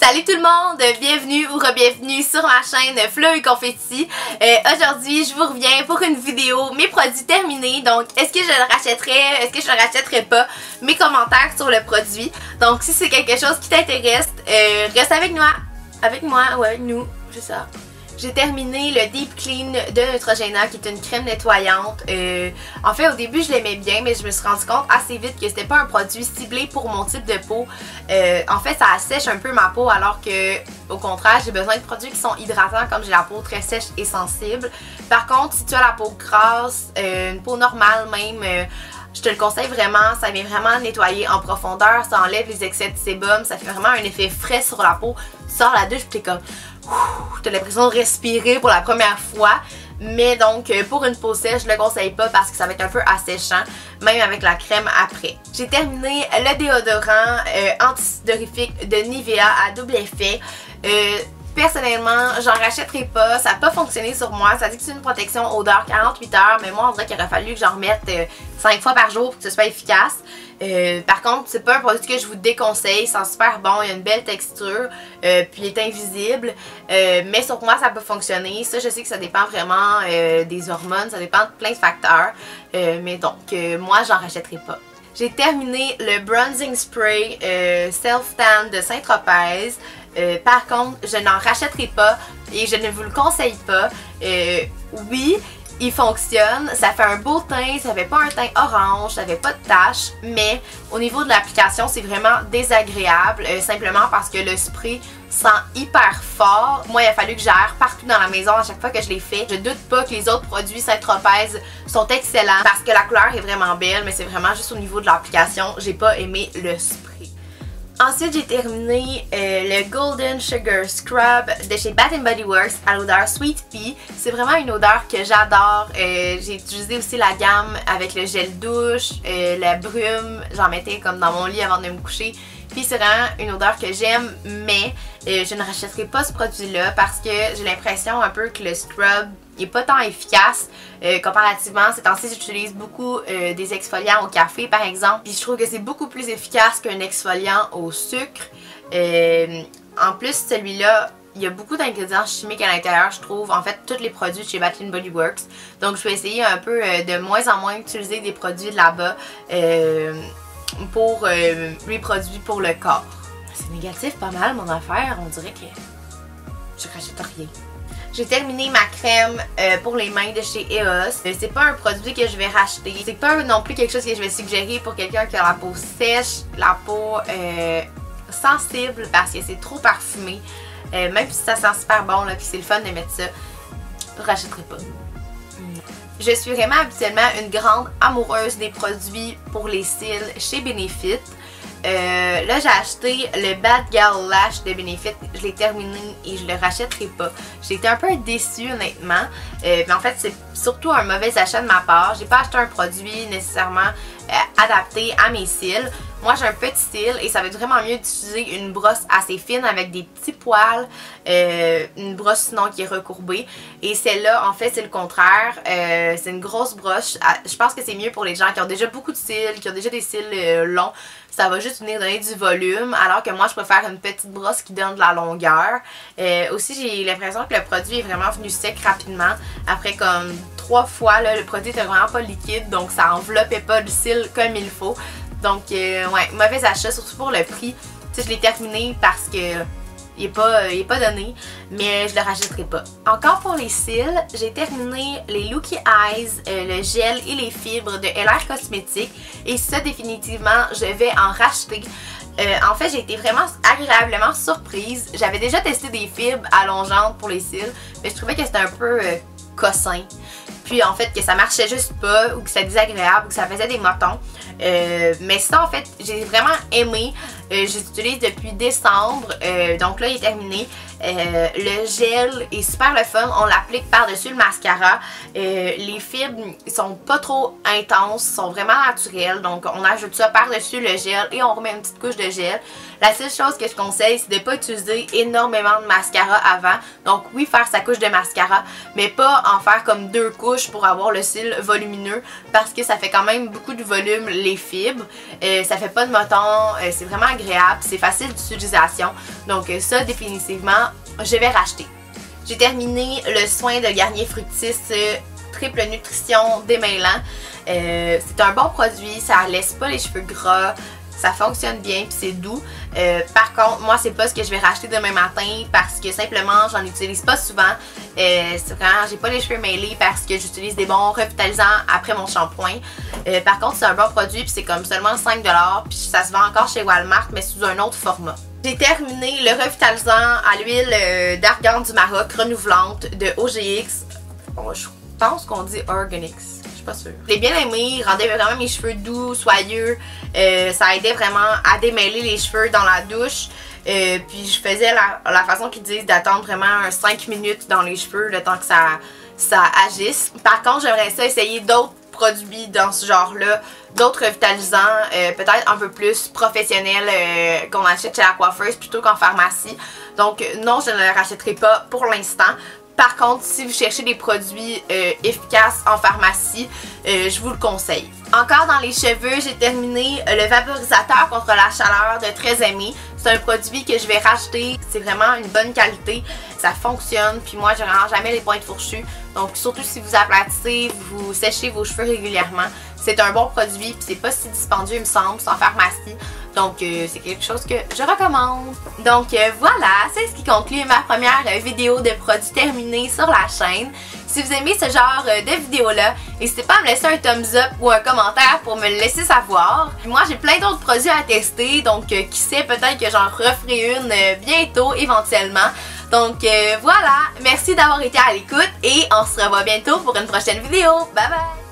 Salut tout le monde, bienvenue ou re-bienvenue sur ma chaîne Fleu et Confetti. Aujourd'hui, je vous reviens pour une vidéo, mes produits terminés. Donc, est-ce que je le rachèterais, est-ce que je le rachèterais pas? Mes commentaires sur le produit. Donc, si c'est quelque chose qui t'intéresse, reste avec moi. Avec nous, c'est ça. J'ai terminé le Deep Clean de Neutrogena qui est une crème nettoyante. En fait au début je l'aimais bien mais je me suis rendu compte assez vite que c'était pas un produit ciblé pour mon type de peau. En fait ça assèche un peu ma peau alors que au contraire j'ai besoin de produits qui sont hydratants comme j'ai la peau très sèche et sensible. Par contre si tu as la peau grasse, une peau normale même, je te le conseille vraiment, ça vient vraiment nettoyer en profondeur, ça enlève les excès de sébum, ça fait vraiment un effet frais sur la peau. Tu sors la douche et t'es comme... T'as l'impression de respirer pour la première fois. Mais donc pour une peau sèche, je le conseille pas parce que ça va être un peu asséchant, même avec la crème après. J'ai terminé le déodorant antidorifique de Nivea à double effet. Personnellement, j'en rachèterai pas, ça n'a pas fonctionné sur moi, ça dit que c'est une protection odeur 48 heures, mais moi on dirait qu'il aurait fallu que j'en remette 5 fois par jour pour que ce soit efficace. Par contre, c'est pas un produit que je vous déconseille, il sent super bon, il a une belle texture, puis il est invisible, mais sur moi ça peut fonctionner. Ça je sais que ça dépend vraiment des hormones, ça dépend de plein de facteurs, mais donc moi j'en rachèterai pas. J'ai terminé le Bronzing Spray Self Tan de Saint-Tropez. Par contre, je n'en rachèterai pas et je ne vous le conseille pas. Oui, il fonctionne, ça fait un beau teint, ça fait pas un teint orange, ça fait pas de taches, mais au niveau de l'application, c'est vraiment désagréable, simplement parce que le spray sent hyper fort. Moi, il a fallu que j'aère partout dans la maison à chaque fois que je l'ai fait. Je doute pas que les autres produits Saint-Tropez sont excellents parce que la couleur est vraiment belle, mais c'est vraiment juste au niveau de l'application, j'ai pas aimé le spray. Ensuite, j'ai terminé le Golden Sugar Scrub de chez Bath & Body Works à l'odeur Sweet Pea. C'est vraiment une odeur que j'adore. J'ai utilisé aussi la gamme avec le gel douche, la brume. J'en mettais comme dans mon lit avant de me coucher. Puis c'est vraiment une odeur que j'aime, mais je ne rachèterai pas ce produit-là parce que j'ai l'impression un peu que le scrub n'est pas tant efficace comparativement. Ces temps-ci, j'utilise beaucoup des exfoliants au café par exemple. Puis je trouve que c'est beaucoup plus efficace qu'un exfoliant au sucre. En plus, celui-là, il y a beaucoup d'ingrédients chimiques à l'intérieur, je trouve. En fait, tous les produits de chez Bath & Body Works. Donc je vais essayer un peu de moins en moins utiliser des produits de là-bas pour les produits pour le corps. C'est négatif pas mal mon affaire, on dirait que je rachète rien. J'ai terminé ma crème pour les mains de chez EOS. C'est pas un produit que je vais racheter. C'est pas non plus quelque chose que je vais suggérer pour quelqu'un qui a la peau sèche, la peau sensible parce que c'est trop parfumé. Même si ça sent super bon là, puis c'est le fun de mettre ça, je rachèterai pas. Je suis vraiment habituellement une grande amoureuse des produits pour les cils chez Benefit. Là j'ai acheté le Bad Girl Lash de Benefit, je l'ai terminé et je le rachèterai pas. J'ai été un peu déçue honnêtement, mais en fait c'est surtout un mauvais achat de ma part. J'ai pas acheté un produit nécessairement adapté à mes cils. Moi j'ai un petit cil et ça va être vraiment mieux d'utiliser une brosse assez fine avec des petits poils, une brosse sinon qui est recourbée. Et celle-là en fait c'est le contraire, c'est une grosse brosse. Je pense que c'est mieux pour les gens qui ont déjà beaucoup de cils, qui ont déjà des cils longs. Ça va juste venir donner du volume, alors que moi je préfère une petite brosse qui donne de la longueur. Aussi j'ai l'impression que le produit est vraiment venu sec rapidement. Après comme 3 fois, là, le produit était vraiment pas liquide, donc ça enveloppait pas le cil comme il faut. Donc ouais, mauvais achat, surtout pour le prix. Tu sais, je l'ai terminé parce que il est pas donné, mais je le rachèterai pas. Encore pour les cils, j'ai terminé les Looky Eyes, le gel et les fibres de LR Cosmétiques. Et ça, définitivement, je vais en racheter. En fait, j'ai été vraiment agréablement surprise. J'avais déjà testé des fibres allongeantes pour les cils, mais je trouvais que c'était un peu cossin. Puis en fait que ça marchait juste pas ou que c'était désagréable ou que ça faisait des motons. Mais ça en fait j'ai vraiment aimé. J'utilise depuis décembre, donc là il est terminé. Le gel est super le fun, on l'applique par-dessus le mascara. Les fibres sont pas trop intenses, sont vraiment naturelles, donc on ajoute ça par-dessus le gel et on remet une petite couche de gel. La seule chose que je conseille, c'est de ne pas utiliser énormément de mascara avant. Donc oui, faire sa couche de mascara, mais pas en faire comme 2 couches pour avoir le cil volumineux, parce que ça fait quand même beaucoup de volume les fibres. Ça fait pas de motons, c'est vraiment agréable, c'est facile d'utilisation. Donc ça, définitivement, je vais racheter. J'ai terminé le soin de Garnier Fructis Triple Nutrition démêlant. C'est un bon produit, ça laisse pas les cheveux gras, ça fonctionne bien puis c'est doux. Par contre, moi c'est pas ce que je vais racheter demain matin parce que simplement j'en utilise pas souvent. C'est quand j'ai pas les cheveux mêlés parce que j'utilise des bons revitalisants après mon shampoing. Par contre, c'est un bon produit puis c'est comme seulement 5$ puis ça se vend encore chez Walmart mais sous un autre format. J'ai terminé le revitalisant à l'huile d'argan du Maroc renouvelante de OGX. Je pense qu'on dit Organics. Je suis pas sûre. Je l'ai bien aimé, il rendait vraiment mes cheveux doux, soyeux. Ça aidait vraiment à démêler les cheveux dans la douche. Puis je faisais la façon qu'ils disent d'attendre vraiment 5 minutes dans les cheveux le temps que ça agisse. Par contre, j'aimerais ça essayer d'autres produits dans ce genre-là, d'autres revitalisants, peut-être un peu plus professionnels qu'on achète chez la coiffeuse plutôt qu'en pharmacie. Donc non, je ne le rachèterai pas pour l'instant. Par contre, si vous cherchez des produits efficaces en pharmacie, je vous le conseille. Encore dans les cheveux, j'ai terminé le vaporisateur contre la chaleur de Très Aimé. C'est un produit que je vais racheter. C'est vraiment une bonne qualité. Ça fonctionne. Puis moi, je ne range jamais les pointes fourchues. Donc, surtout si vous aplatissez, vous séchez vos cheveux régulièrement. C'est un bon produit. Puis c'est pas si dispendieux, il me semble, c'est en pharmacie. Donc, c'est quelque chose que je recommande. Donc, voilà, c'est ce qui conclut ma première vidéo de produits terminés sur la chaîne. Si vous aimez ce genre de vidéo-là, n'hésitez pas à me laisser un thumbs up ou un commentaire pour me le laisser savoir. Puis moi, j'ai plein d'autres produits à tester, donc qui sait, peut-être que j'en referai une bientôt, éventuellement. Donc voilà, merci d'avoir été à l'écoute et on se revoit bientôt pour une prochaine vidéo. Bye bye!